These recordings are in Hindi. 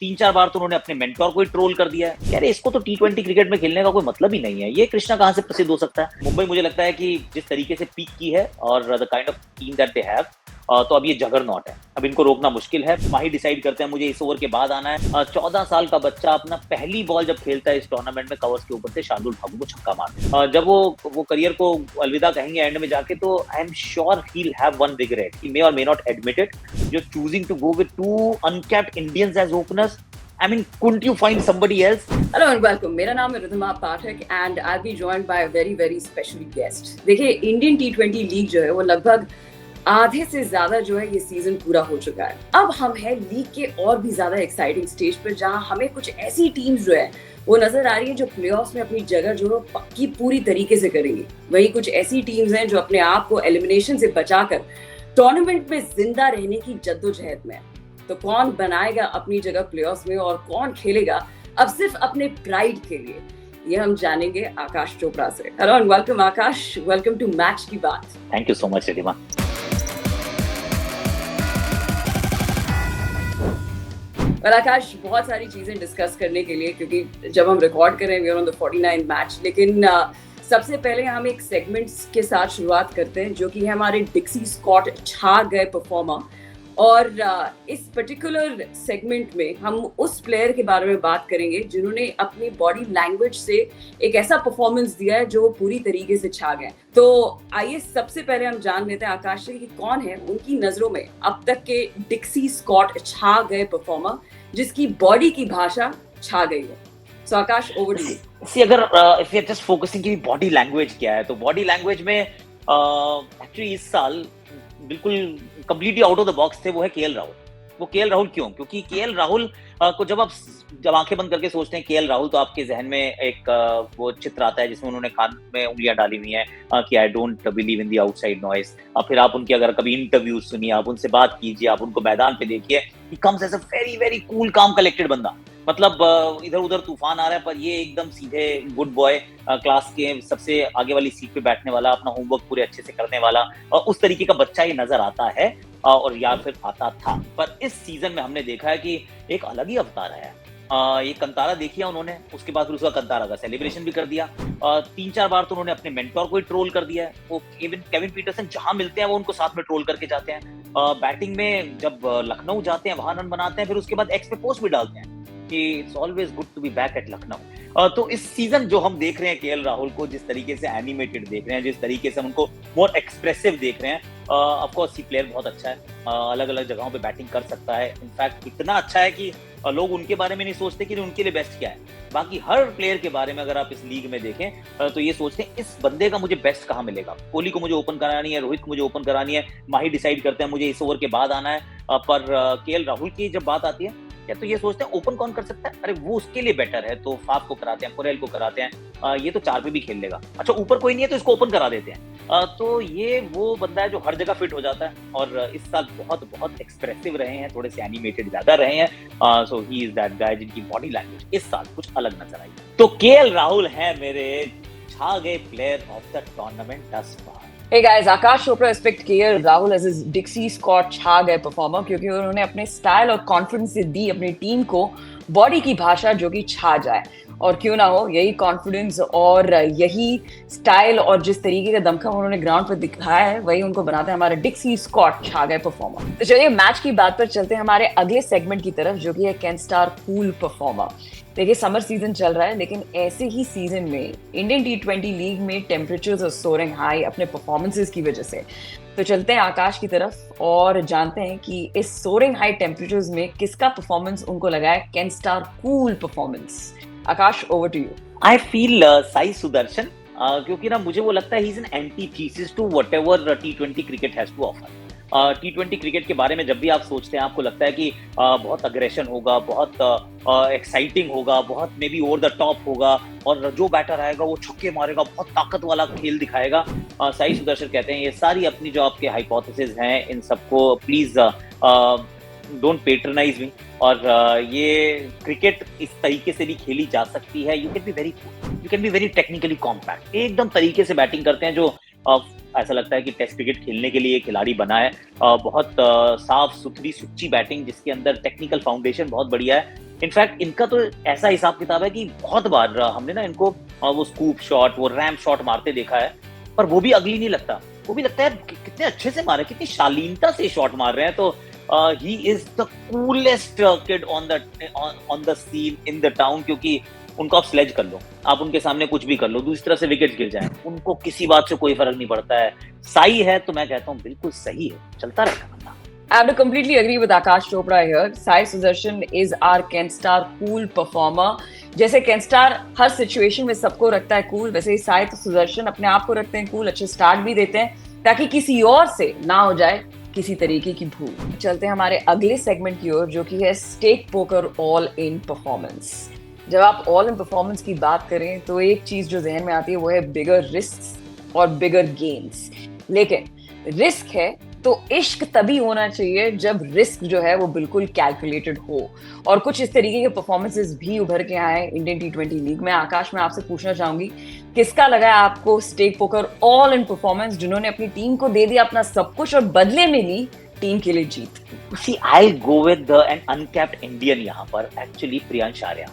3-4 बार तो उन्होंने अपने मेंटोर को ही ट्रोल कर दिया है। कह रहे इसको तो टी20 क्रिकेट में खेलने का कोई मतलब ही नहीं है, ये कृष्णा कहाँ से प्रसिद्ध हो सकता है। मुंबई मुझे लगता है कि जिस तरीके से पीक की है और the kind of team that they have, तो अब ये जगरनॉट है, अब इनको रोकना मुश्किल है। माही डिसाइड करते हैं मुझे इस ओवर के बाद आना है। 14 साल का बच्चा अपना पहली बॉल जब खेलता है इस टूर्नामेंट में, कवर्स के ऊपर से शार्दुल ठाकुर को छक्का मारते, जब वो करियर को अलविदा कहेंगे एंड में जाके, तो I am sure he will have one regret, he may और मे नॉट एडमिट इट, जो choosing to go with 2 uncapped Indians as openers. I mean, couldn't you find somebody else? Hello and welcome. मेरा नाम है रिधमा पाठक and I'll be joined by a very very special guest. देखिए, इंडियन टी20 लीग जो है वो लगभग आधे से ज्यादा जो है ये सीजन पूरा हो चुका है। अब हम है लीग के और भी ज्यादा एक्साइटिंग स्टेज पर, जहां हमें कुछ ऐसी टीम्स जो है वो नजर आ रही है जो प्लेऑफ्स में अपनी जगह जो पक्की पूरी तरीके से करेंगी। वहीं कुछ ऐसी टीम्स हैं जो अपने आप को एलिमिनेशन से बचाकर टूर्नामेंट में जिंदा रहने की जद्दोजहद में है। तो कौन बनाएगा अपनी जगह प्लेऑफ्स में और कौन खेलेगा अब सिर्फ अपने प्राइड के लिए, ये हम जानेंगे आकाश चोपड़ा से। Hello and welcome Aakash, welcome to match की बात। Thank you so much Ridhima. और आकाश, बहुत सारी चीजें डिस्कस करने के लिए, क्योंकि जब हम रिकॉर्ड कर रहे हैं we are on the 49 match, लेकिन सबसे पहले हम एक सेगमेंट्स के साथ शुरुआत करते हैं जो कि है हमारे डिक्सी स्कॉट छा गए परफॉर्मर। और इस पर्टिकुलर सेगमेंट में हम उस प्लेयर के बारे में बात करेंगे जिन्होंने अपनी बॉडी लैंग्वेज से एक ऐसा परफॉर्मेंस दिया है जो पूरी तरीके से छा गए। तो आइए सबसे पहले हम जान लेते हैं आकाश से कि कौन है उनकी नजरों में अब तक के डिक्सी स्कॉट छा गए परफॉर्मर जिसकी बॉडी की भाषा छा गई है। So Aakash, over to you. See, अगर if you are just focusing कि बॉडी लैंग्वेज क्या है, तो बॉडी लैंग्वेज में एक्चुअली इस साल बिल्कुल completely out of the box थे, वो है केएल राहुल। वो केएल राहुल क्यों? क्योंकि केएल राहुल को जब आंखें बंद करके सोचते हैं केएल राहुल, तो आपके जहन में एक वो चित्र आता है जिसमें उन्होंने कान में उंगलियां डाली हुई हैं कि I don't believe in the outside noise. फिर आप उनकी अगर कभी इंटरव्यू सुनिए, आप उनसे बात कीजिए, आप उनको मैदान पे देखिए, he comes as a very very cool calm collected बंदा। मतलब इधर उधर तूफान आ रहा है पर ये एकदम सीधे गुड बॉय, क्लास के सबसे आगे वाली सीट पे बैठने वाला, अपना होमवर्क पूरे अच्छे से करने वाला, और उस तरीके का बच्चा ये नजर आता है और या फिर आता था। पर इस सीजन में हमने देखा है कि एक अलग ही अवतार है। ये कंतारा देखिया उन्होंने, उसके बाद फिर उसका कंतारा का सेलिब्रेशन भी कर दिया। 3-4 बार तो उन्होंने अपने मेंटोर को ही ट्रोल कर दिया है। वो केविन पीटरसन जहां मिलते हैं वो उनको साथ में ट्रोल करके जाते हैं। बैटिंग में जब लखनऊ जाते हैं वहां रन बनाते हैं, फिर उसके बाद एक्स पे पोस्ट भी डालते हैं कि it's always good to be back at Lucknow. तो इस सीजन जो हम देख रहे हैं केएल राहुल को, जिस तरीके से एनिमेटेड देख रहे हैं, जिस तरीके से हम उनको मोर एक्सप्रेसिव देख रहे हैं, ऑफ कोर्स ही प्लेयर बहुत अच्छा है, अलग अलग जगहों पे बैटिंग कर सकता है। इनफैक्ट इतना अच्छा है कि लोग उनके बारे में नहीं सोचते कि उनके लिए बेस्ट क्या है। बाकी हर प्लेयर के बारे में अगर आप इस लीग में देखें तो ये सोचते हैं इस बंदे का मुझे बेस्ट कहाँ मिलेगा। कोहली को मुझे ओपन करानी है, रोहित को मुझे ओपन करानी है, माही डिसाइड करते हैं मुझे इस ओवर के बाद आना है। पर केएल राहुल की जब बात आती है तो ये सोचते हैं ओपन कौन कर सकता है, अरे वो उसके लिए बेटर है, तो फाफ को कराते हैं, कोरेल को कराते हैं, ये तो 4 पे भी खेल लेगा, अच्छा ऊपर कोई नहीं है तो इसको ओपन करा देते हैं। तो ये वो बंदा है जो हर जगह फिट हो जाता है और इस साल बहुत बहुत एक्सप्रेसिव रहे हैं, थोड़े से एनिमेटेड ज्यादा रहे हैं। सो ही इज दैट गाय जिनकी बॉडी लैंग्वेज इस साल कुछ अलग नजर आई। तो केएल राहुल है मेरे छा गए player of the tournament thus far। Hey guys, Aakash Chopra respect KL Rahul as is Dixie Scott छा गए परफॉर्मर, क्योंकि उन्होंने अपने स्टाइल और कॉन्फिडेंस से दी अपनी टीम को बॉडी की भाषा जो कि छा जाए। और क्यों ना हो, यही कॉन्फिडेंस और यही स्टाइल और जिस तरीके का दमखम उन्होंने ग्राउंड पर दिखाया है, वही उनको बनाता है हमारे डिक्सी स्कॉट छा गए परफॉर्मर। तो चलिए मैच की बात पर चलते हैं हमारे अगले सेगमेंट की तरफ, जो कि है कैन स्टार कूल परफॉर्मर। देखिए, समर सीजन चल रहा है, लेकिन ऐसे ही सीजन में इंडियन टी20 लीग में टेम्परेचर्स आर सोरिंग हाई अपने परफॉर्मेंसेस की वजह से। तो चलते हैं आकाश की तरफ और जानते हैं कि इस सोरिंग हाई टेम्परेचर्स में किसका परफॉर्मेंस उनको लगा है can star cool performance. Aakash, over to you. I feel Sai Sudharsan, क्योंकि ना मुझे वो लगता है he is an antithesis to whatever टी20 क्रिकेट हैज टू ऑफर। टी20 क्रिकेट के बारे में जब भी आप सोचते हैं आपको लगता है कि बहुत अग्रेशन होगा, बहुत एक्साइटिंग होगा, बहुत may be over the top होगा, और जो बैटर आएगा वो छक्के मारेगा, बहुत ताकत वाला खेल दिखाएगा। साई सुदर्शन कहते हैं ये सारी अपनी जो आपके हाइपोथेसिस हैं इन सबको प्लीज डोंट पेट्रनाइज मी। और ये क्रिकेट इस तरीके से भी खेली जा सकती है। You can be very technically compact, एकदम तरीके से बैटिंग करते हैं जो ऐसा लगता है कि टेस्ट क्रिकेट खेलने के लिए खिलाड़ी बना है। बहुत साफ सुथरी सुच्ची बैटिंग जिसके अंदर टेक्निकल फाउंडेशन बहुत बढ़िया है। इनफैक्ट इनका तो ऐसा हिसाब किताब है कि बहुत बार हमने ना इनको वो स्कूप शॉट, वो रैम्प शॉट मारते देखा है, पर वो भी अगली नहीं लगता। वो भी लगता है कितने अच्छे से मारे, कितनी शालीनता से शॉट मार रहे हैं। तो ही is the coolest kid on the seen in the town, क्योंकि उनको आप स्लेज कर लो, आप उनके सामने कुछ भी कर लो, दूसरी तरफ से विकेट गिर जाए, उनको किसी बात से कोई फर्क नहीं पड़ता है। साई है तो मैं कहता हूँ बिल्कुल सही है, चलता रहेगा बंदा। I have to completely agree with Akash Chopra here. Sai Sudarshan is our Kent Star cool performer. जैसे Kent Star हर सिचुएशन में सबको रखता है कूल, वैसे ही साई तो सुदर्शन अपने आप को रखते हैं कूल, अच्छे स्टार्ट भी देते हैं ताकि किसी और से ना हो जाए किसी तरीके की भूल। चलते हैं हमारे अगले सेगमेंट की ओर, जो कि है stake poker all in performance. जब आप ऑल इन परफॉर्मेंस की बात करें तो एक चीज जो जहन में आती है वो है बिगर रिस्क और बिगर गेन्स। लेकिन रिस्क है तो इश्क तभी होना चाहिए जब रिस्क जो है वो बिल्कुल कैलकुलेटेड हो, और कुछ इस तरीके के परफॉर्मेंसेस भी उभर के आए इंडियन T20 लीग में। आकाश, मैं आपसे पूछना चाहूंगी, किसका लगा है आपको stake poker all in performance जिन्होंने अपनी टीम को दे दिया अपना सब कुछ और बदले में ली टीम के लिए जीत? See, I'll go with an uncapped Indian यहाँ पर, एक्चुअली प्रियांश आर्या।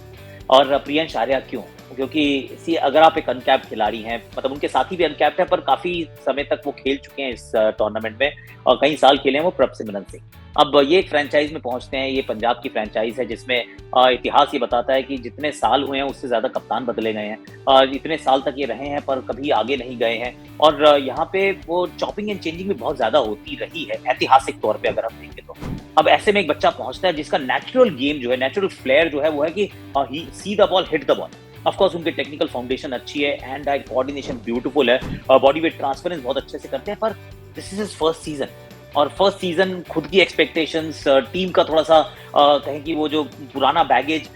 और प्रियांश आर्या क्यों? क्योंकि सी अगर आप एक अनकैप्ड खिलाड़ी हैं, मतलब उनके साथी भी अनकैप्ड है, पर काफी समय तक वो खेल चुके हैं इस टूर्नामेंट में और कई साल खेले हैं वो प्रभ सिमरन सिंह। अब ये एक फ्रेंचाइज में पहुंचते हैं, ये पंजाब की फ्रेंचाइज है जिसमें इतिहास ये बताता है कि जितने साल हुए हैं उससे ज्यादा कप्तान बदले गए हैं, इतने साल तक ये रहे हैं पर कभी आगे नहीं गए हैं, और यहाँ पे वो चॉपिंग एंड चेंजिंग भी बहुत ज्यादा होती रही है ऐतिहासिक तौर पे अगर हम देखें तो। अब ऐसे में एक बच्चा पहुंचता है जिसका नेचुरल गेम जो है, नेचुरल फ्लेयर जो है वो है कि he see the ball, hit the ball. Of course उनकी टेक्निकल फाउंडेशन अच्छी है, हैंड आई कोऑर्डिनेशन ब्यूटीफुल है, बॉडी वेट ट्रांसफरेंस बहुत अच्छे से करते हैं, पर this is his first season, और फर्स्ट सीजन खुद की एक्सपेक्टेशंस, टीम का थोड़ा सा कहें कि वो जो पुराना baggage,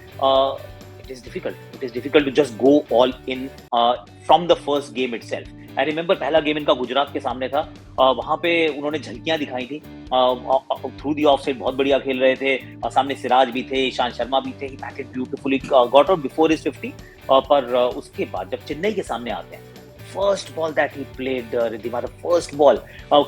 it is difficult to just go all in from the first game itself. I remember पहला गेम इनका गुजरात के सामने था, वहां पे उन्होंने झलकियां दिखाई थी, थ्रू दी ऑफ साइड बहुत बढ़िया खेल रहे थे, सामने सिराज भी थे, ईशांत शर्मा भी थे, ही batted beautifully, got out before his 50, पर उसके बाद जब चेन्नई के सामने आते हैं, first ball that he played, Riddhima, the first ball,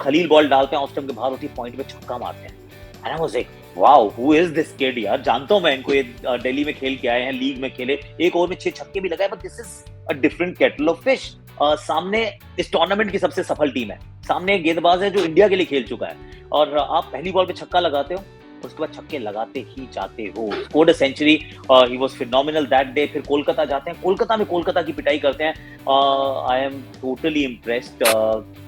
Khaleel ball डालते हैं, ऑफ स्टंप के बाहर होती है, पॉइंट पे छक्का मारते हैं, and I was like wow, who is this kid यार, जानता हूं मैं इनको, ये दिल्ली में खेल के आए हैं, लीग में खेले, एक ओवर में 6 छक्के भी लगाए, but this is a different kettle of fish. सामने इस टूर्नामेंट की सबसे सफल टीम है, सामने एक गेंदबाज है जो इंडिया के लिए खेल चुका है, और आप पहली बॉल पे छक्का लगाते हो, उसके बाद छक्के लगाते ही जाते हो, scored a century, he was phenomenal that day. फिर कोलकाता जाते हैं, कोलकाता में कोलकाता की पिटाई करते हैं, आई एम टोटली इम्प्रेस्ड,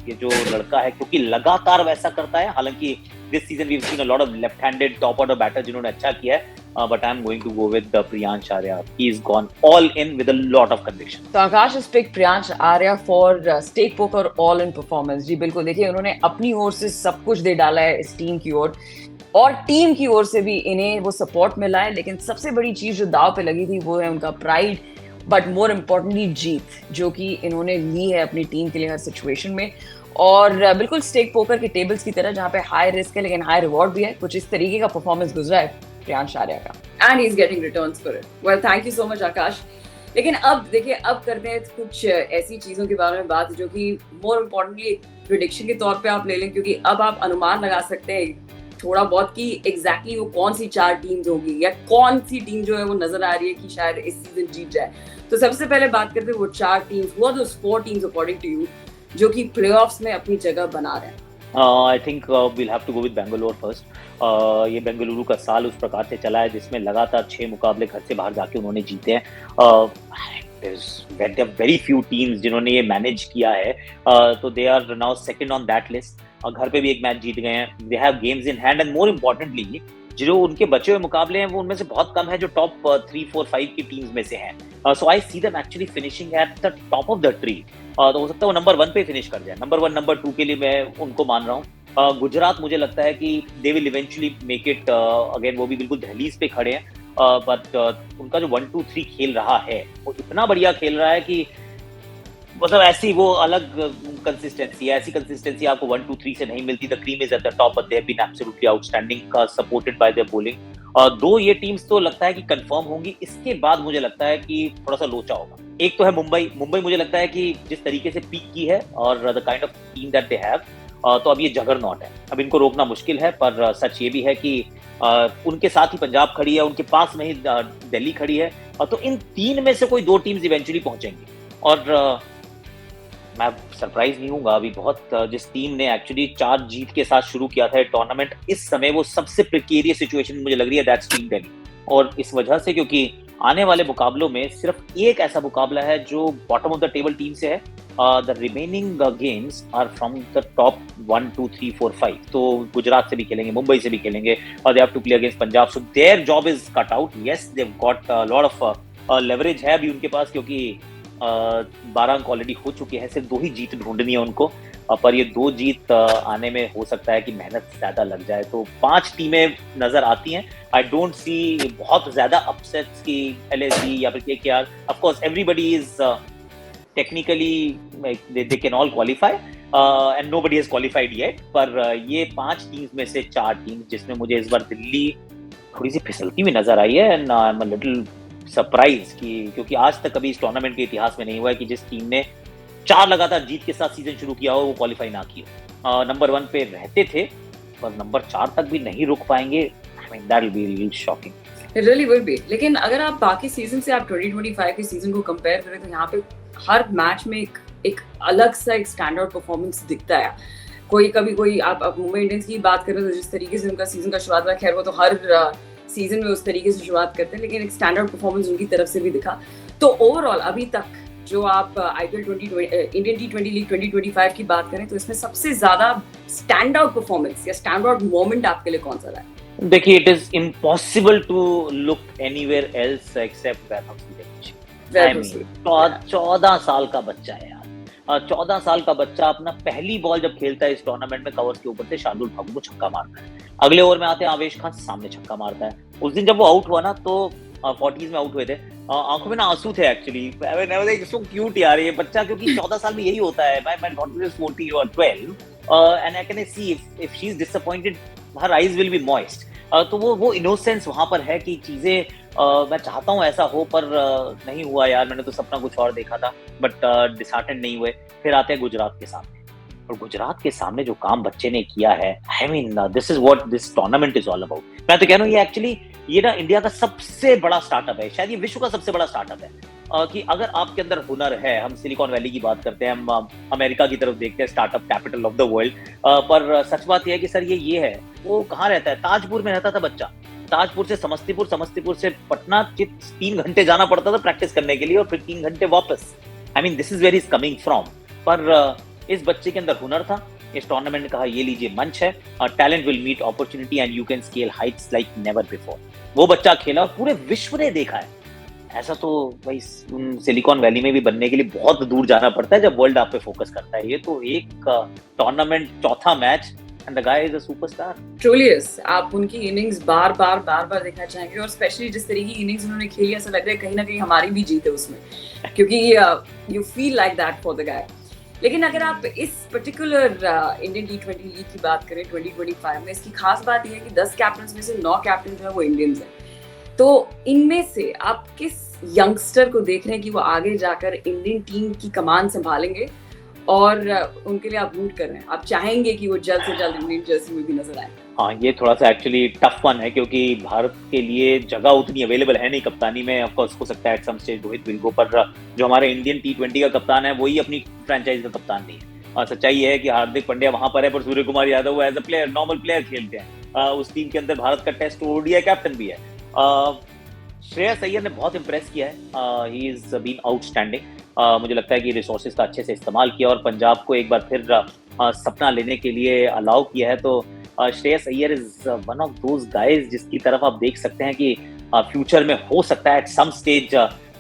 ये जो लड़का है, क्योंकि लगातार वैसा करता है, हालांकि this season we have seen a lot of left handed top order batter जिन्होंने अच्छा किया है, but I'm going to go with Priyansh Arya. He's gone all in with a lot of conviction. So Akash has picked Priyansh Arya for stake poker all in performance. जी बिल्कुल, देखिए उन्होंने अपनी ओर से सब कुछ दे डाला है इस टीम की ओर, और टीम की ओर से भी इन्हें वो सपोर्ट मिला है, लेकिन सबसे बड़ी चीज जो दाव पे लगी थी वो है उनका प्राइड, बट मोर इम्पोर्टेंटली जीत, जो कि इन्होंने ली है अपनी टीम के लिए हर सिचुएशन में। और बिल्कुल स्टेक पोकर के टेबल्स की तरह, जहाँ पे हाई रिस्क है लेकिन हाई रिवॉर्ड भी है, कुछ इस तरीके का परफॉर्मेंस गुजरा है प्रियांश आर्या का, and he is getting returns for it. Well, thank you so much Aakash. लेकिन अब देखिए, अब करते हैं कुछ ऐसी चीजों के बारे में बात जो कि मोर इम्पोर्टेंटली प्रेडिक्शन के तौर पे आप ले लें, क्योंकि अब आप अनुमान लगा सकते हैं थोड़ा बहुत कि एग्जैक्टली वो कौन सी 4 टीम्स होगी या कौन सी टीम जो है वो नजर आ रही है कि शायद इस सीजन जीत जाए। तो सबसे पहले बात करते हैं वो 4 टीम्स, वो जो 4 टीम्स अकॉर्डिंग टू यू जो कि प्लेऑफ्स में अपनी जगह बना रहे हैं। I think we'll have to go with Bangalore first. ये बेंगलुरु का साल उस प्रकार से चला है जिसमें लगातार 6 मुकाबले घर से बाहर जाके उन्होंने जीते हैं। There are very few teams जिन्होंने ये मैनेज किया है, तो they are now second on that list. घर पे भी एक मैच जीत गए हैं, they have games in hand, and more importantly जो उनके बचे हुए मुकाबले हैं वो उनमें से बहुत कम है जो टॉप 3, 4, 5 की टीम्स में से हैं। So I see them actually finishing at the top of the tree. तो हो सकता है वो नंबर 1 पे फिनिश कर जाए, नंबर 1, नंबर 2 के लिए मैं उनको मान रहा हूँ। गुजरात मुझे लगता है कि they will eventually make it again, वो भी बिल्कुल दहलीज पे खड़े हैं, बट उनका जो 1, 2, 3 खेल रहा है वो इतना बढ़िया खेल रहा है कि मतलब ऐसी वो अलग कंसिस्टेंसी है, ऐसी कंसिस्टेंसी आपको 1, 2, 3 से नहीं मिलती। The cream is at the top, but they have been absolutely outstanding, supported by their bowling. 2 ये टीम्स तो लगता है कि कंफर्म होंगी। इसके बाद मुझे लगता है कि थोड़ा सा लोचा होगा। एक तो है मुंबई मुझे लगता है कि जिस तरीके से पीक की है और the kind of team that they have, तो अब ये जगरनॉट है, अब इनको रोकना मुश्किल है। पर सच ये भी है कि उनके साथ ही पंजाब खड़ी है, उनके पास में ही दिल्ली खड़ी है, तो इन 3 में से कोई 2 टीम्स इवेंचुअली पहुंचेंगी। और मैं सरप्राइज नहीं हूँगा अभी बहुत, जिस टीम ने एक्चुअली 4 जीत के साथ शुरू किया था टूर्नामेंट, इस समय वो सबसे प्रिकेरियस सिचुएशन मुझे लग रही है, दैट्स टीम दिल्ली। और इस वजह से क्योंकि आने वाले मुकाबलों में सिर्फ एक ऐसा मुकाबला है जो bottom of the table team से है, the remaining games are from the top 1 2 3 4 5। तो गुजरात से भी खेलेंगे, मुंबई से भी खेलेंगे, और they have to play against Punjab, so their job is cut out. Yes, they have got lot of leverage है अभी उनके पास, क्योंकि 12 अंक ऑलरेडी हो चुके हैं, सिर्फ 2 ही जीत ढूंढनी है उनको, पर ये 2 जीत आने में हो सकता है कि मेहनत ज्यादा लग जाए। तो 5 टीमें नजर आती हैं। आई डोंट सी बहुत ज्यादा अपसेट्स की LSG या फिर KKR। Of course everybody is technically they can all qualify and nobody has qualified yet, पर ये 5 टीम्स में से 4 टीम्स जिसमें मुझे इस बार दिल्ली थोड़ी सी फिसलती हुई नजर आई है, and I am a little surprise क्योंकि आज तक कभी इस टूर्नामेंट के इतिहास में नहीं हुआ है कि जिस टीम ने 4 लगातार जीत के साथ सीजन शुरू किया हो वो क्वालिफाई ना की हो। नंबर 1 पे रहते थे, पर नंबर 4 तक भी नहीं रुक पाएंगे। आई mean that will be really shocking, it really will be. लेकिन अगर आप बाकी सीजन से आप 2025 के सीजन को कंपेयर करें तो यहाँ पे हर मैच में एक अलग सा एक स्टैंड आउट परफॉर्मेंस दिखता है। कोई आप मुंबई इंडियंस की बात करें तो जिस तरीके से उनका सीजन का शुरुआत हुआ, खैर वो तो हर सीजन में उस तरीके से शुरुआत करते हैं, लेकिन एक स्टैंड आउट परफॉर्मेंस उनकी तरफ से भी दिखा। तो ओवरऑल अभी तक जो आप IPL 2020 इंडियन T20 लीग 2025 की बात करें तो इसमें सबसे ज्यादा स्टैंड आउट परफॉर्मेंस या स्टैंड आउट मोमेंट आपके लिए कौन सा रहा है? देखिए, it is impossible to look anywhere else except Vaibhav Suryavanshi. 14 साल का बच्चा है यार, 14 साल का बच्चा अपना पहली बॉल जब खेलता है इस टूर्नामेंट में, कवर्स के ऊपर से शार्दुल ठाकुर को छक्का मारता है। अगले ओवर में आते हैं आवेश खान, सामने छक्का मारता है। उस दिन जब वो आउट हुआ ना तो 40s में आउट हुए थे, आंखों में ना आंसू थे एक्चुअली। सो क्यूट यार ये बच्चा, क्योंकि 14 साल में यही होता है। माय डॉटर इज 14 और 12 and I can see if she is disappointed her eyes will be moist. तो वो इनोसेंस वहां पर है कि चीजें मैं चाहता हूँ ऐसा हो, पर नहीं हुआ यार। मैंने तो सपना कुछ और देखा था, बट डिसहार्टेंड नहीं हुए। फिर आते हैं गुजरात के सामने, और गुजरात के सामने जो काम बच्चे ने किया है, आई mean this is what this tournament is all about. मैं तो कह रहा हूँ ये एक्चुअली ये ना इंडिया का सबसे बड़ा स्टार्टअप है, शायद ये विश्व का सबसे बड़ा स्टार्टअप है। कि अगर आपके अंदर हुनर है, हम सिलिकॉन वैली की बात करते हैं, हम अमेरिका की तरफ देखते हैं, startup capital of the world, पर सच बात यह है कि सर ये है। वो कहाँ रहता है? ताजपुर में रहता था बच्चा। ताजपुर से समस्तीपुर, समस्तीपुर से पटना 3 घंटे जाना पड़ता था प्रैक्टिस करने के लिए, और फिर 3 घंटे वापस। I mean this is where is coming from. पर इस बच्चे के अंदर हुनर था। इस टूर्नामेंट ने कहा ये लीजिए मंच है, talent will meet opportunity and you can scale heights like never before. वो बच्चा खेला और पूरे विश्व ने देखा है। ऐसा तो भाई सिलिकॉन वैली में भी बनने के लिए बहुत दूर जाना पड़ता है जब वर्ल्ड आप पे फोकस करता है। ये तो एक टूर्नामेंट, चौथा match, and the guy is a superstar. Truly is. आप उनकी इनिंग्स बार बार देखना चाहेंगे, और स्पेशली जिस तरीके की इनिंग्स उन्होंने खेली, ऐसा लग रहा है कहीं ना कहीं हमारी भी जीत है उसमें, क्योंकि you feel like that for the guy. लेकिन अगर आप इस पर्टिकुलर इंडियन T20 लीग की बात करें 2025 में, इसकी खास बात यह है कि 10 कैप्टन में से 9 कैप्टन जो है वो इंडियंस हैं। तो इनमें से आप किस यंगस्टर को देख रहे हैं कि वो आगे जाकर इंडियन टीम की कमान संभालेंगे, और उनके लिए आप रूट कर रहे हैं, आप चाहेंगे कि वो जल्द से जल्द इंडियन जर्सी में भी नजर आए? हाँ, ये थोड़ा सा एक्चुअली टफ वन है, क्योंकि भारत के लिए जगह उतनी अवेलेबल है नहीं कप्तानी में। ऑफ कोर्स हो सकता है at some stage Rohit will go, पर जो हमारे इंडियन T20 का कप्तान है वही अपनी फ्रेंचाइज का कप्तान नहीं है। और सच्चाई ये है कि हार्दिक पांड्या वहां पर है, पर Suryakumar Yadav as a player, normal player खेलते हैं। उस टीम के अंदर भारत का टेस्ट ODI कैप्टन भी है। श्रेयस अय्यर ने बहुत इंप्रेस किया है, ही इज बीन आउटस्टैंडिंग। मुझे लगता है कि रिसोर्सेज का अच्छे से इस्तेमाल किया और पंजाब को एक बार फिर सपना लेने के लिए अलाउ किया है। तो Shreyas Iyer is one of those guys जिसकी तरफ आप देख सकते हैं कि फ्यूचर में हो सकता है एट सम स्टेज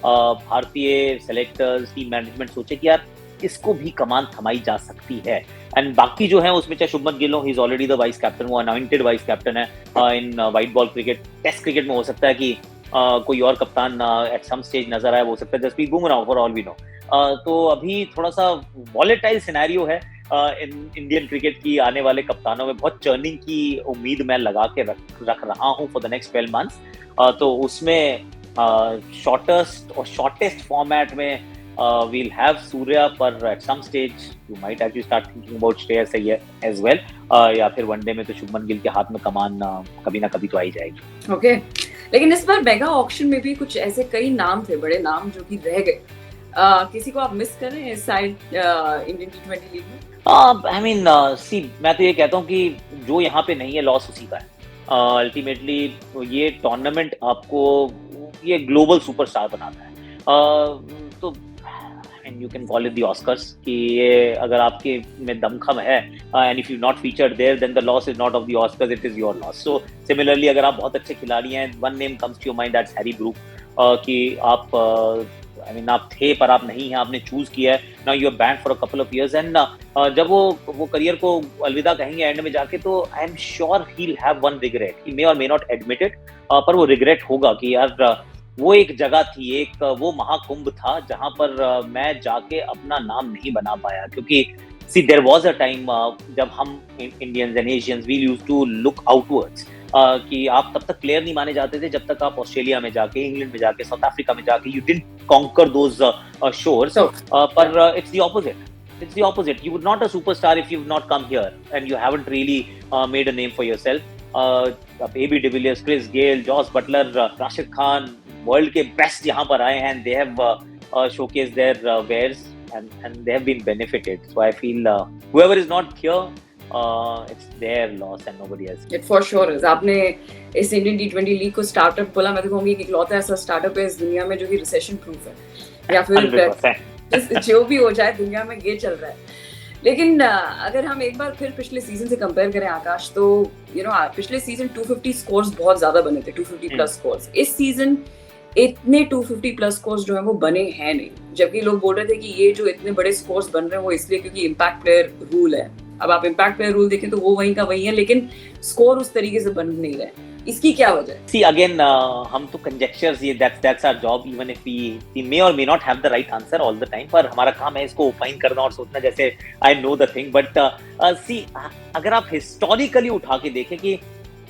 भारतीय सेलेक्टर्स, टीम मैनेजमेंट सोचे कि यार इसको भी कमान थमाई जा सकती है। एंड बाकी जो है उसमें चाहे शुभमन गिल हो, he is already the vice captain, वो अनॉइंटेड वाइस कैप्टन है in white ball cricket. Test cricket में हो सकता है कि कोई और कप्तान एट सम स्टेज नजर आए, वो सकता है Jasprit Bumrah for all we know. तो अभी थोड़ा सा वॉलेटाइल सिनेरियो है इंडियन क्रिकेट की। आने वाले कप्तानों में बहुत चर्निंग की उम्मीद मैं लगा के रख रहा हूं फॉर द नेक्स्ट 12 मंथ्स। तो उसमें शॉर्टेस्ट फॉर्मेट में we'll have Surya, but at some stage you might actually start thinking about Shreyas Iyer as well. या फिर वनडे में तो शुभमन गिल के हाथ में कमान कभी ना कभी तो आई जाएगी. ओके, लेकिन इस बार मेगा ऑक्शन में भी कुछ ऐसे कई नाम थे, बड़े नाम जो कि रह गए. किसी को आप मिस कर रहे हैं इस साइड इंडियन T20 लीग में? I mean, see, मैं तो ये कहता हूँ कि जो यहाँ पे नहीं है लॉस उसी का है. अल्टीमेटली ये टूर्नामेंट आपको ये ग्लोबल सुपरस्टार बनाता है. तो and you can call it the Oscars कि ये अगर आपके में दमखम है and if you not featured there then the loss is not of the Oscars, it is your loss. So similarly अगर आप बहुत अच्छे खिलाड़ी हैं, one name comes to your mind, that's Harry Brook, कि आप I mean आप थे पर आप नहीं हैं, आपने चूज किया है. Now you are banned for a couple of years and जब वो करियर को अलविदा कहेंगे एंड में जाके तो I am sure he'll have one regret. He may or may not admit it, पर वो रिग्रेट होगा कि यार वो एक जगह थी, एक वो महाकुंभ था जहां पर मैं जाके अपना नाम नहीं बना पाया. क्योंकि see there was a time जब हम Indians and Asians we used to look outwards कि आप तब तक प्लेयर नहीं माने जाते थे जब तक आप ऑस्ट्रेलिया में जाके, इंग्लैंड में जाके, साउथ अफ्रीका में जाके you didn't conquer those shores. पर it's the opposite. It's the opposite. You would not a superstar if you've not come here and you haven't really made a name for yourself. AB de Villiers, Chris Gayle, Josh Butler, Rashid Khan, world के बेस्ट यहाँ पर आए हैं, they have showcased their wares and they have been benefited. So I feel whoever is not here, it's their loss and nobody else. It for sure is. आपने इस इंडियन T20 लीग को स्टार्टअप बोला, मैं तो कहूँगी कि इकलौता ऐसा स्टार्टअप है इस दुनिया में जो कि रिसेशन प्रूफ है या फिर जो भी हो जाए दुनिया में ये चल रहा है. लेकिन अगर हम एक बार फिर पिछले सीजन से कंपेयर करें आकाश, तो पिछले सीजन 250 स्कोर्स बहुत ज्यादा बने थे, 250 प्लस स्कोर्स. इस सीजन इतने 250 प्लस स्कोर्स जो है वो बने हैं नहीं. जबकि लोग बोल रहे थे कि ये जो इतने बड़े स्कोर्स बन रहे हैं वो इसलिए क्योंकि इम्पैक्ट प्लेयर रूल है. अब आप इम्पैक्ट प्लेयर रूल देखें तो वो वहीं का वही है, लेकिन स्कोर उस तरीके से बन नहीं रहे. इसकी क्या वजह है? See again, हम तो conjectures, ये that's our job, even if we may or may not have the right answer all the time, पर हमारा काम है इसको ओपाइन करना और सोचना जैसे I know the thing. But see, अगर आप historically उठा के देखें कि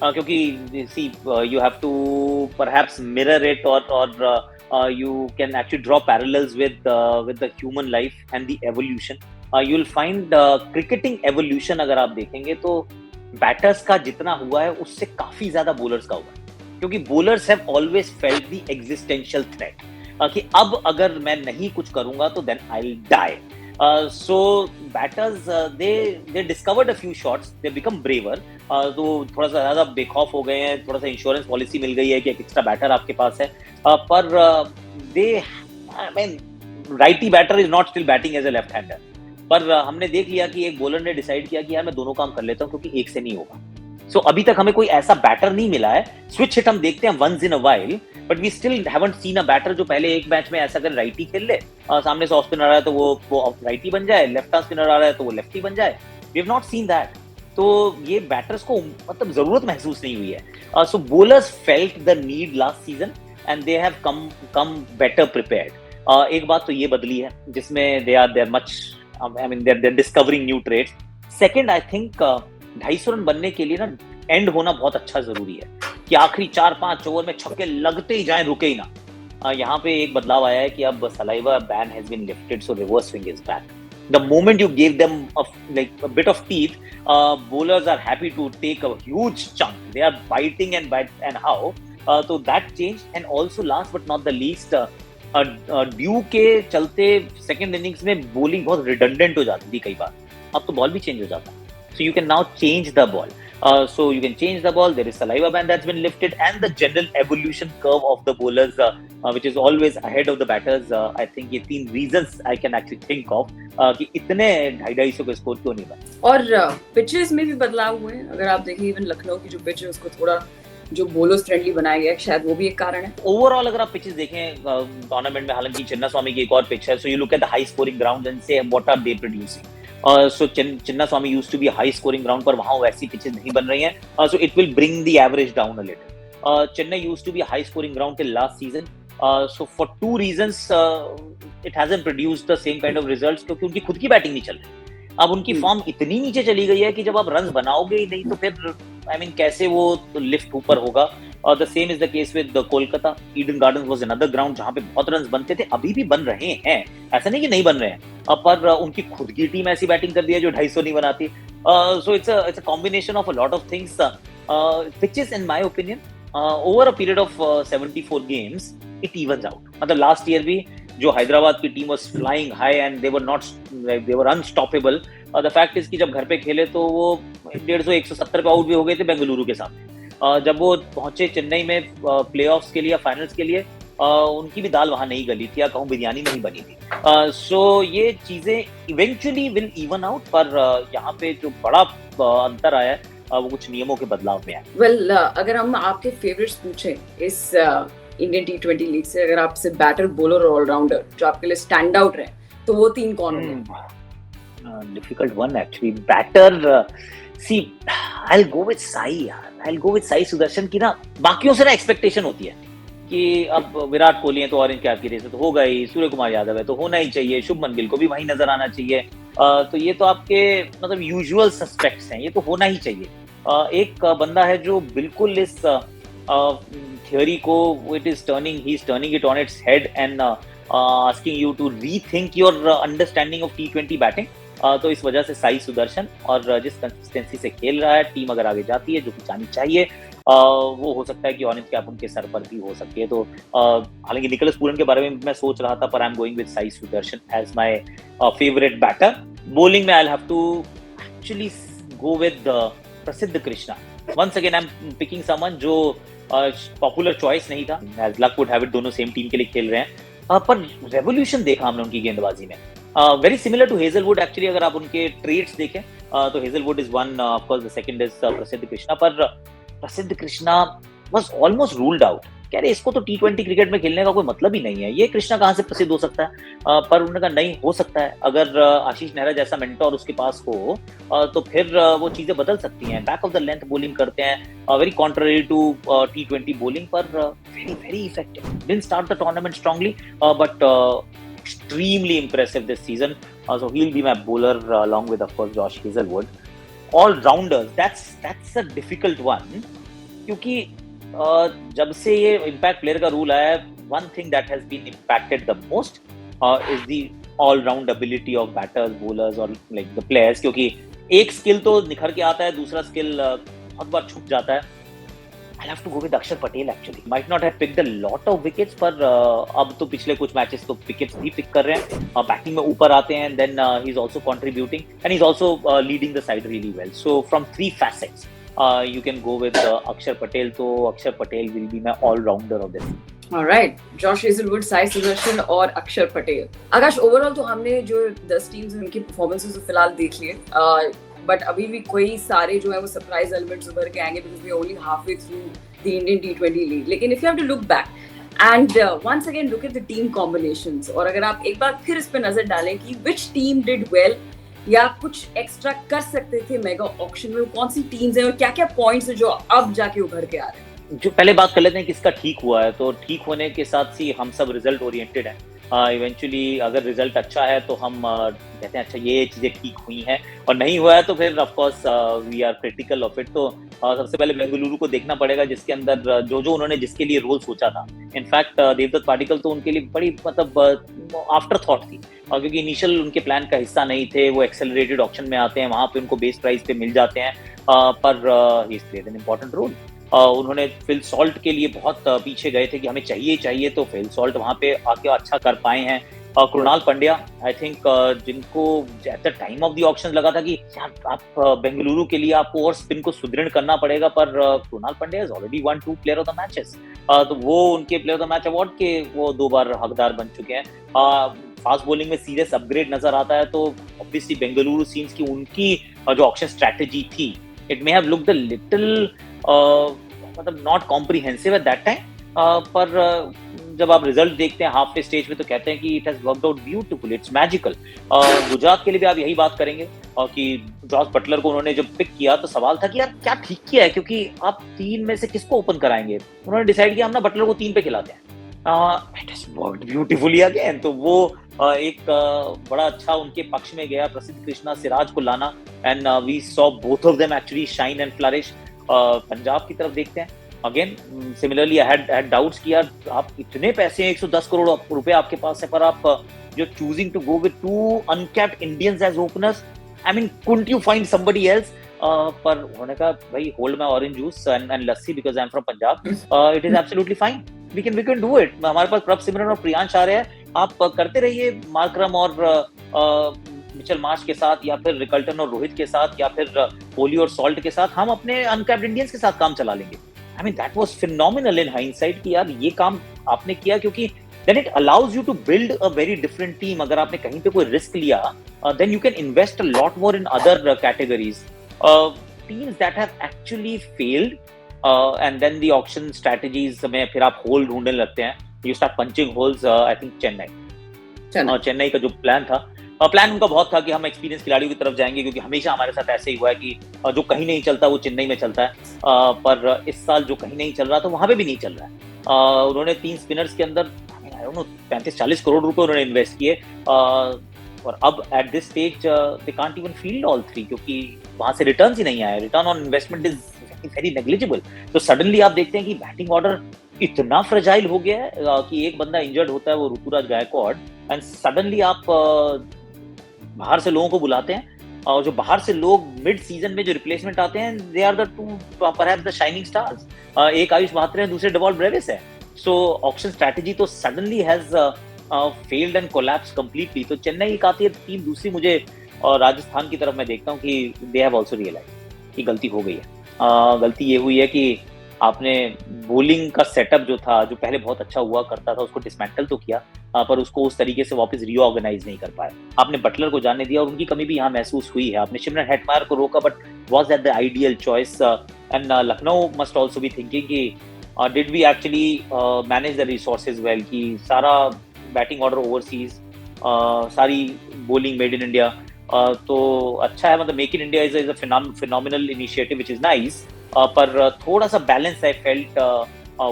क्योंकि see you have to perhaps mirror it or you can actually draw parallels with the human life and the evolution. You'll find cricketing evolution अगर आप देखेंगे तो बैटर्स का जितना हुआ है उससे काफी ज्यादा बॉलर्स का हुआ है. क्योंकि bowlers have always felt the existential threat कि अब अगर मैं नहीं कुछ करूंगा तो then I will die. So batters they discovered a few shots, they become braver. तो थोड़ा सा ज्यादा बेखौफ हो गए हैं, थोड़ा सा इंश्योरेंस पॉलिसी मिल गई है कि एक एक्स्ट्रा बैटर आपके पास है. पर they I mean righty batter is not still batting as a left hander. पर हमने देख लिया कि एक बॉलर ने डिसाइड किया कि यार मैं दोनों काम कर लेता हूँ क्योंकि एक से नहीं होगा. सो अभी तक हमें कोई ऐसा बैटर नहीं मिला है. स्विच हिट हम देखते हैं once in a while, but we still haven't seen a batter जो पहले एक मैच में ऐसा कर राइटी खेल ले, सामने से ऑफ स्पिनर आ रहा है तो वो राइटी बन जाए, लेफ्ट आर्म स्पिनर आ रहा है तो वो लेफ्टी बन जाए. We have not seen that. तो ये बैटर्स को मतलब जरूरत महसूस नहीं हुई है. So bowlers felt the need last season and they have come better prepared. एक बात तो ये बदली है जिसमें they are much I mean they're discovering new traits. Second, I think 250 run बनने के लिए ना एंड होना बहुत अच्छा जरूरी है कि आखिरी 4-5 ओवर में छक्के लगते ही जाएं, रुके ही ना. यहाँ पे एक बदलाव आया है कि अब saliva ban has been lifted, so reverse swing is back. The moment you gave them a bit of teeth, bowlers are happy to take a huge chunk. They are biting and how. So that changed. And also last but not the least, due के चलते सेकेंड इनिंग्स में बॉलिंग बहुत रिडंडेंट हो जाती थी कई बार. अब तो बॉल भी चेंज हो जाता है. So you can now change the ball. So you can change the ball. There is saliva ban that's been lifted, and the general evolution curve of the bowlers, which is always ahead of the batters. I think ये 3 reasons I can actually think of कि इतने 250 के स्कोर क्यों नहीं बने. और पिचेस में भी बदलाव हुए हैं. अगर आप देखें इवन लखनऊ की जो पिच है उसको थोड़ा जो बॉलर्स फ्रेंडली बनाया गया है, शायद वो भी एक कारण है. ओवरऑल अगर आप पिचेस देखें टूर्नामेंट में, हालांकि चिन्नास्वामी की एक और पिच है, so you look at the high scoring grounds and say what are they producing. So Chinnaswamy used to be high scoring ground, पर वहां वैसी पिचेस नहीं बन रही हैं. So it will bring the average down a little. Chennai used to be high scoring ground till last season. So for 2 reasons it hasn't produced the same kind of results क्योंकि उनकी खुद की बैटिंग नहीं चल रही. अब उनकी फॉर्म इतनी नीचे चली गई है कि जब आप रन्स बनाओगे ही नहीं तो फिर कैसे वो लिफ्ट ऊपर होगा. The same is the case with Kolkata. Eden gardens was another ground जहां पे बहुत रन बनते थे, अभी भी बन रहे हैं, ऐसा नहीं कि नहीं बन रहे हैं, पर उनकी खुद की टीम ऐसी बैटिंग कर दी है जो 250 नहीं बनाती। So it's a combination of a lot of things which is in my opinion over a period of 74 games it evens out. मतलब लास्ट ईयर भी जो हैदराबाद की team was flying high and they were unstoppable. The fact is कि जब घर पे खेले तो वो 150 170 पे आउट भी हो गए थे बेंगलुरु के सामने। जब वो पहुंचे चेन्नई में प्लेऑफ्स के लिए या फाइनल्स के लिए, उनकी भी दाल वहां नहीं गली थी, या कहूं बिरयानी नहीं बनी थी। सो ये चीजें इवेंचुअली विल इवन आउट, पर यहाँ पे जो बड़ा अंतर आया है वो कुछ नियमों के बदलाव में है। वेल, अगर हम आपके फेवरेट्स पूछें इस इंडियन T20 लीग से, अगर आपसे बैटर, बॉलर और ऑलराउंडर जो आपके लिए स्टैंड आउट रहे, तो वो 3 कौन होंगे? Difficult one actually. Batter, see I will go with Sai यार, I will go with Sai Sudharsan की ना बाकियों से ना एक्सपेक्टेशन होती है कि अब विराट कोहली है तो ऑरेंज कैप की रेस है तो होगा ही, सूर्य कुमार यादव है तो होना ही चाहिए, शुभमन गिल को भी वहीं नजर आना चाहिए। तो ये तो आपके मतलब यूजुअल सस्पेक्ट्स हैं, ये तो होना ही चाहिए। एक बंदा है जो बिल्कुल इस थियोरी को ही is turning it on its head and asking you to rethink your understanding of T20 batting. तो इस वजह से साई सुदर्शन, और जिस कंसिस्टेंसी से खेल रहा है, टीम अगर आगे जाती है जो कि जानी चाहिए, वो हो सकता है कि ऑरेंज कैप उनके सर पर भी हो सकती है। तो हालांकि निकोलस पूरन के बारे में मैं सोच रहा था, पर I am going with Sai Sudharsan as my favourite batter. Bowling में I will have to actually go with Prasidh Krishna. Once again I am picking someone जो पॉपुलर चॉइस नहीं था, as luck would have it, दोनों सेम टीम के लिए खेल रहे हैं, पर रेवोल्यूशन देखा हमने उनकी गेंदबाजी में। Very similar to Hazlewood actually. अगर आप उनके ट्रेड्स देखें तो Hazlewood is one, of course the second is Prasidh Krishna, पर Prasidh Krishna was almost ruled out. कह रहे इसको तो T20 क्रिकेट में खेलने का कोई मतलब ही नहीं है, ये कृष्णा कहाँ से प्रसिद्ध हो सकता है। पर उन्होंने कहा नहीं, हो सकता है, अगर आशीष नेहरा जैसा मेंटोर उसके पास हो तो फिर वो चीजें बदल सकती हैं। Back of the length bowling करते हैं, very contrary to T20 bowling, पर very very effective. Didn't start the tournament strongly but extremely impressive this season. So he'll be my bowler along with of course Josh Hazelwood. All rounders, that's a difficult one, क्योंकि जब से ये impact player का रूल आया है, one thing that has been impacted the most is the all round ability of batters, bowlers or like the players, क्योंकि एक skill तो निखर के आता है, दूसरा skill बहुत बार छुप जाता है। I'll have to go with Akshar Patel actually. Might not have picked a lot of wickets, पर अब तो पिछले कुछ मैचेस तो विकेट्स भी पिक कर रहे हैं, बैटिंग में ऊपर आते हैं, then he's also contributing and he's also leading the side really well. So from 3 facets, you can go with Akshar Patel. So Akshar Patel will be my all-rounder of this. Alright, Josh Hazelwood, Sai Sudarshan और अक्षर पटेल। आकाश, ओवरऑल तो हमने जो 10 टीम्स उनकी परफॉर्मेंसेस तो फिलहाल देख लिए, बट अभी भी कोई सारे जो है वो सरप्राइज एलिमेंट्स उभर के आएंगे, because we are only halfway through the Indian T20 league. लेकिन if you have to look back and once again look at the team combinations, और अगर आप एक बार फिर इस पे नजर डालें कि विच टीम डिड वेल या कुछ एक्स्ट्रा कर सकते थे मेगा ऑक्शन में, वो कौन सी टीम्स हैं और क्या क्या पॉइंट्स हैं जो अब जाके उभर के आ रहे हैं। जो पहले बात कर लेते हैं किसका ठीक हुआ है, तो ठीक होने के साथ ही हम सब रिजल्ट ओरिएंटेड हैं। इवेंचुअली अगर रिजल्ट अच्छा है तो हम कहते हैं अच्छा ये चीजें ठीक हुई हैं, और नहीं हुआ है तो फिर of course we are critical of it. तो सबसे पहले बेंगलुरु को देखना पड़ेगा, जिसके अंदर जो जो उन्होंने जिसके लिए रोल सोचा था, इनफैक्ट देवदत्त पाटिकल तो उनके लिए बड़ी मतलब आफ्टर थॉट थी, क्योंकि इनिशियल उनके प्लान का हिस्सा नहीं थे। वो एक्सेलरेटेड ऑक्शन में आते हैं, वहां पे उनको बेस प्राइस पे मिल जाते हैं, पर he is played an important role. उन्होंने फिल सॉल्ट के लिए बहुत पीछे गए थे कि हमें चाहिए, तो फिल सॉल्ट वहां पे आके अच्छा कर पाए हैं। कृणाल पंड्या, आई थिंक जिनको at the time of the auction लगा था कि यार आप बेंगलुरु के लिए आपको और स्पिन को सुदृढ़ करना पड़ेगा, पर Krunal Pandya is already one 2 player of the matches, तो वो उनके player of the match award के वो 2 बार हकदार बन चुके हैं। फास्ट बॉलिंग में सीरियस अपग्रेड नजर आता है, तो ऑब्वियसली बेंगलुरु सीम्स की उनकी जो ऑक्शन स्ट्रैटेजी थी, it may have looked a little मतलब not comprehensive at that time, पर जब आप रिजल्ट देखते हैं हाफ वे स्टेज में तो कहते हैं कि it has worked out beautiful, it's magical. Gujarat के लिए भी आप यही बात करेंगे कि जॉस बटलर को उन्होंने जब पिक किया तो सवाल था कि यार क्या ठीक किया है, क्योंकि आप 3 में से किसको ओपन कराएंगे। उन्होंने डिसाइड किया हम ना बटलर को 3 पे खिलाते हैं, it has worked beautifully again. तो वो एक बड़ा अच्छा उनके पक्ष में गया, प्रसिद्ध कृष्णा सिराज को लाना, and we saw both of them actually shine and flourish. Punjab की तरफ देखते हैं, again similarly I had doubts कि यार आप इतने पैसे हैं, 110 करोड़ रुपए आपके पास है, पर आप जो choosing to go with two uncapped Indians as openers, I mean couldn't you find somebody else? पर उन्होंने कहा भाई hold my orange juice and lassi because I am from Punjab, it is absolutely fine, we can do it. हमारे पास प्रभ सिमरन और प्रियांश आ रहे हैं, आप करते रहिए मार्करम और मिचेल मार्श के साथ, या फिर रिकल्टन और रोहित के साथ, या फिर कोहली और सॉल्ट के साथ, हम अपने अनकैप्ड इंडियंस के साथ काम चला लेंगे। I mean that was phenomenal in hindsight कि यार ये काम आपने किया, क्योंकि then it allows you to build a very different team. अगर आपने कहीं पे कोई रिस्क लिया, then you can invest a lot more in other categories. Teams that have actually failed and then the auction strategies में फिर आप होल ढूंढने लगते हैं, you start punching holes. I think Chennai का जो प्लान था, प्लान उनका बहुत था कि हम एक्सपीरियंस खिलाड़ियों की तरफ जाएंगे, क्योंकि हमेशा हमारे साथ ऐसे ही हुआ है कि जो कहीं नहीं चलता वो चेन्नई में चलता है। पर इस साल जो कहीं नहीं चल रहा था वहां पे भी नहीं चल रहा है। उन्होंने 3 स्पिनर्स के अंदर 35-40 करोड़ रुपए उन्होंने इन्वेस्ट किए, और अब at this stage they can't even field all 3, क्योंकि वहां से रिटर्न ही नहीं आया। Return on investment is very negligible. तो सडनली आप देखते हैं कि बैटिंग ऑर्डर इतना फ्रेजाइल हो गया है कि एक बंदा इंजर्ड होता है, वो ऋतुराज गायकवाड़, एंड सडनली आप बाहर से लोगों को बुलाते हैं, और जो बाहर से लोग मिड सीजन में जो रिप्लेसमेंट आते हैं, they are the two perhaps the shining stars. एक आयुष महात्रे है, दूसरे डेवॉल्ट ब्रेविस है। सो ऑक्शन स्ट्रैटेजी तो suddenly has failed and collapse completely. तो चेन्नई एक आती है टीम, दूसरी मुझे राजस्थान की तरफ मैं देखता हूँ कि दे हैव आल्सो रियलाइज्ड कि गलती हो गई है। गलती ये हुई है कि आपने बॉलिंग का सेटअप जो था, जो पहले बहुत अच्छा हुआ करता था, उसको डिसमेंटल तो किया, पर उसको उस तरीके से वापस रीऑर्गेनाइज नहीं कर पाए। आपने बटलर को जाने दिया, और उनकी कमी भी यहाँ महसूस हुई है। आपने शिमरन हेटमायर को रोका, but was that the ideal choice? And Lucknow must also be thinking कि did we actually manage the resources well, कि सारा बैटिंग ऑर्डर ओवरसीज, सारी बॉलिंग मेड इन इंडिया। तो अच्छा है, मतलब make in India is a phenomenal initiative which is nice, पर थोड़ा सा balance I felt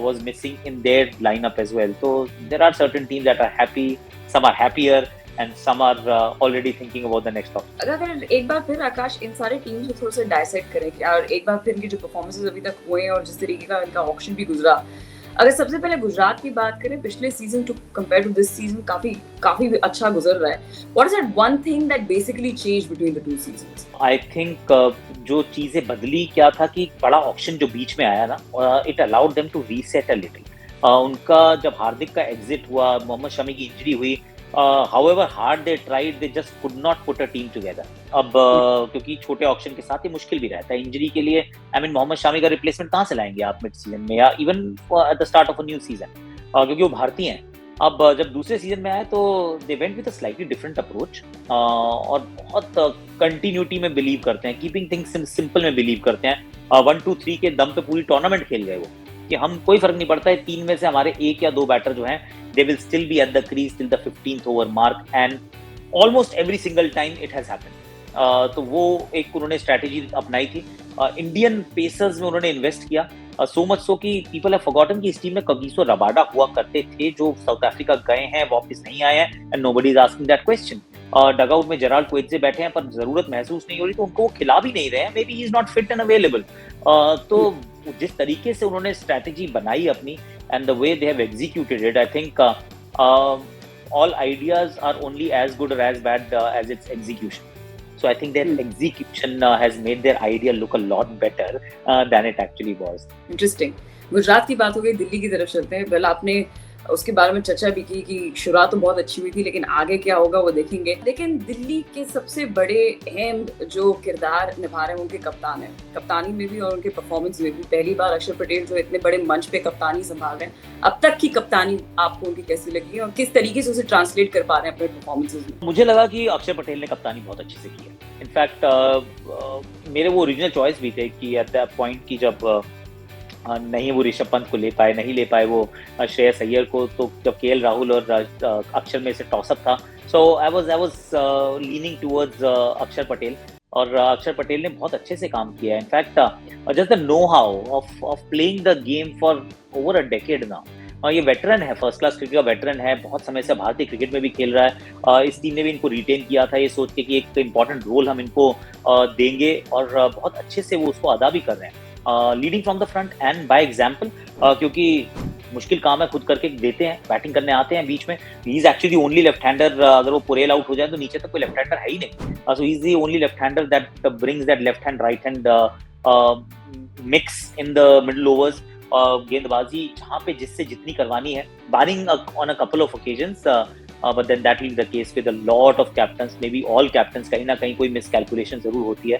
was missing in their lineup as well. So there are certain teams that are happy, some are happier, and some are already thinking about the next option. अगर एक बार फिर आकाश इन सारे टीम्स को थोड़ा सा डाइसेक्ट करें, और एक बार फिर इनकी जो परफॉर्मेंसेस अभी तक हुए हैं और जिस तरीके का इनका ऑक्शन भी गुजरा, अगर सबसे पहले गुजरात की बात करें, पिछले season to compare to this season काफी अच्छा गुजर रहा है। What is that one thing that basically changed between the two seasons? I think जो चीजें बदली क्या था कि बड़ा ऑक्शन जो बीच में आया ना, it allowed them to reset a little. उनका जब हार्दिक का एग्जिट हुआ, मोहम्मद शमी की इंजरी हुई, however hard they tried, they just could not put a team together. अब क्योंकि छोटे ऑक्शन के साथ ये मुश्किल भी रहता है इंजरी के लिए। आई मीन मोहम्मद शामी का रिप्लेसमेंट कहाँ से लाएंगे आप मिड सीजन में, या even at the start of a new season, क्योंकि वो भारतीय हैं। अब जब दूसरे सीजन में आए तो they went with a slightly different approach, और बहुत कंटिन्यूटी में बिलीव करते हैं, कीपिंग थिंग्स सिंपल में बिलीव करते हैं। 1, 2, 3 के दम पे पूरी टूर्नामेंट खेल गए वो, कि हम कोई फर्क नहीं पड़ता है, 3 में से हमारे 1 या 2 बैटर जो हैं, they will still be at the crease till the 15th over mark, and almost every single time it has happened. तो वो एक उन्होंने स्ट्रैटेजी अपनाई थी। इंडियन पेसर्स में उन्होंने इन्वेस्ट किया, सो मच सो कि पीपल हैव फॉरगॉटन कि इस टीम में कगिसो रबाडा हुआ करते थे, जो साउथ अफ्रीका गए हैं, वापस नहीं आए हैं, and nobody is asking that question. Dugout में जेराल्ड क्वेट्जे बैठे हैं, पर जरूरत महसूस नहीं हो रही, तो उनको वो खिला भी नहीं रहे हैं, may be he is not fit and available. तो जिस तरीके से उन्होंने स्ट्रैटेजी बनाई अपनी, and the way they have executed it, I think all ideas are only as good or as bad as its execution. So I think their execution has made their idea look a lot better than it actually was. Interesting. Gujarat की बात हो गई, दिल्ली की तरफ चलते हैं। पहले आपने उसके बारे में चर्चा भी की कि शुरुआत तो बहुत अच्छी हुई थी, लेकिन आगे क्या होगा वो देखेंगे। लेकिन दिल्ली के सबसे बड़े अहम जो किरदार निभा रहे हैं उनके कप्तान हैं, कप्तानी में भी और उनके परफॉर्मेंस में भी। पहली बार अक्षर पटेल जो इतने बड़े मंच पे कप्तानी संभाल रहे हैं, अब तक की कप्तानी आपको उनकी कैसी लगी है, और किस तरीके से उसे ट्रांसलेट कर पा रहे हैं अपने परफॉर्मेंसेस में? मुझे लगा कि अक्षर पटेल ने कप्तानी बहुत अच्छे से की है। इनफैक्ट मेरे वो ओरिजिनल चॉइस भी थे कि एट दैट पॉइंट की जब नहीं वो ऋषभ पंत को ले पाए वो श्रेयस अय्यर को, तो जब केएल राहुल और अक्षर में से टॉसअप था, सो आई वाज लीनिंग टुवर्ड्स अक्षर पटेल, और अक्षर पटेल ने बहुत अच्छे से काम किया है। In fact just the know how of playing the game for over a decade now. ये वेटरन है, फर्स्ट क्लास क्रिकेट का वेटरन है, बहुत समय से भारतीय क्रिकेट में भी खेल रहा है। इस टीम ने भी इनको रिटेन किया था ये सोच के कि एक इंपॉर्टेंट रोल हम इनको देंगे, और बहुत अच्छे से वो उसको अदा भी कर रहे हैं। Leading from the front end by example, क्योंकि मुश्किल काम है, खुद करके देते हैं, बैटिंग करने आते हैं बीच में। He is actually only left hander, अगर वो पुरेल आउट हो जाए तो नीचे तक कोई लेफ्ट हैंडर है ही नहीं। So he is the only left hander that brings that left hand right hand mix in the middle overs. गेंदबाजी जहां पे जिससे जितनी करवानी है, barring on a couple of occasions, but then that will be the case with a lot of captains, maybe all captains, कहीं ना कहीं कोई miscalculation जरूर होती है।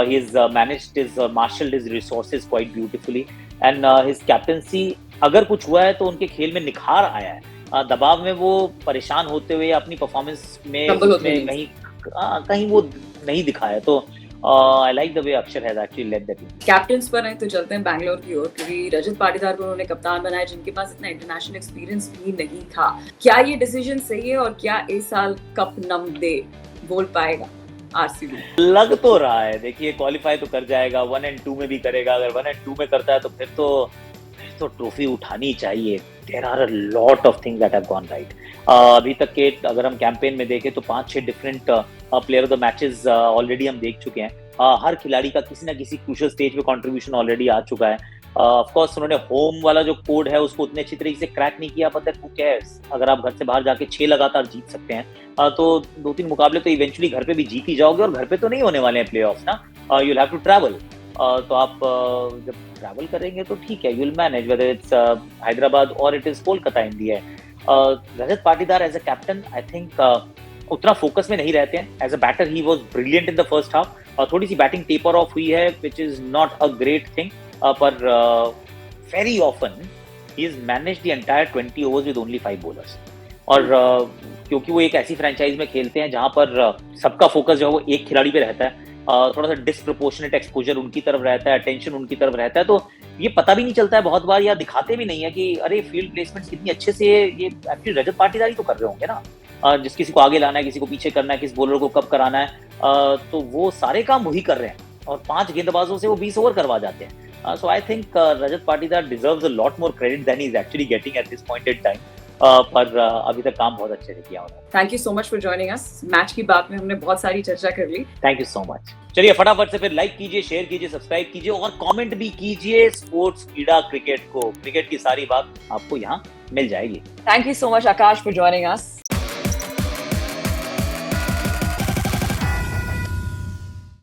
He's managed his marshaled his resources quite beautifully, and his captaincy, अगर कुछ हुआ है तो उनके खेल में निखार आया है। दबाव में वो परेशान होते हुए अपनी परफॉर्मेंस में कहीं वो नहीं दिखाया। तो I like the way Akshar has actually led the team. Captains पर हैं तो चलते हैं बैंगलोर की ओर, क्योंकि रजत पाटीदार को उन्होंने कप्तान बनाया, जिनके पास इतना इंटरनेशनल एक्सपीरियंस भी नहीं था। क्या ये डिसीजन सही है और क्या इस साल कप नम दे बोल पाएगा आरसीबी? लग तो रहा है, देखिए क्वालिफाई तो कर जाएगा, 1 और 2 में भी करेगा। अगर 1 और 2 में करता है तो फिर तो ट्रॉफी उठानी चाहिए। There are a lot of things that have gone right. अभी तक के अगर हम कैंपेन में देखें तो 5-6 different player of the matches already हम देख चुके हैं। हर खिलाड़ी का किसी ना किसी क्रूशियल स्टेज पे कंट्रीब्यूशन ऑलरेडी आ चुका है। ऑफ कोर्स उन्होंने होम वाला जो कोड है उसको उतने अच्छी तरीके से क्रैक नहीं किया, बट हू केयर्स, अगर आप घर से बाहर जाके 6 लगातार जीत सकते हैं तो 2-3 मुकाबले तो इवेंचुअली घर पे भी जीत ही जाओगे, और घर पे तो नहीं होने वाले हैं प्लेऑफ्स ना, you will have to travel. तो आप जब ट्रैवल करेंगे तो ठीक है, you will manage whether it's Hyderabad और it is Kolkata indeed है। Rajat Patidar as a captain I think उतना फोकस में नहीं रहते हैं। As a batter he was brilliant in the first half, थोड़ी सी बैटिंग टेपर ऑफ हुई है which is not a great thing, पर very often he is managed the entire 20 overs with only 5 bowlers. और क्योंकि वो एक ऐसी फ्रेंचाइज में खेलते हैं जहां पर सबका फोकस जो है वो एक खिलाड़ी पे रहता है, थोड़ा सा डिस्प्रपोर्शनेट एक्सपोजर उनकी तरफ रहता है, अटेंशन उनकी तरफ रहता है, तो ये पता भी नहीं चलता है बहुत बार, या दिखाते भी नहीं है कि अरे फील्ड प्लेसमेंट कितनी अच्छे से ये एक्चुअली रजत पाटीदार तो कर रहे होंगे ना। जिस किसी को आगे लाना है, किसी को पीछे करना है, किस बॉलर को कब कराना है, तो वो सारे काम वही कर रहे हैं, और 5 गेंदबाजों से वो 20 ओवर करवा जाते हैं। So I think Rajat Patidar deserves a lot more credit than he is actually getting at this point in time. पर अभी तक काम बहुत अच्छे से किया उन्होंने। Thank you so much for joining us. Match की बात में हमने बहुत सारी चर्चा कर ली। Thank you so much. चलिए फटाफट से फिर लाइक कीजिए, शेयर कीजिए, सब्सक्राइब कीजिए और कमेंट भी कीजिए। स्पोर्ट्स, क्रीडा, क्रिकेट की सारी बात आपको यहाँ मिल जाएगी। Thank you so much Akash for joining us.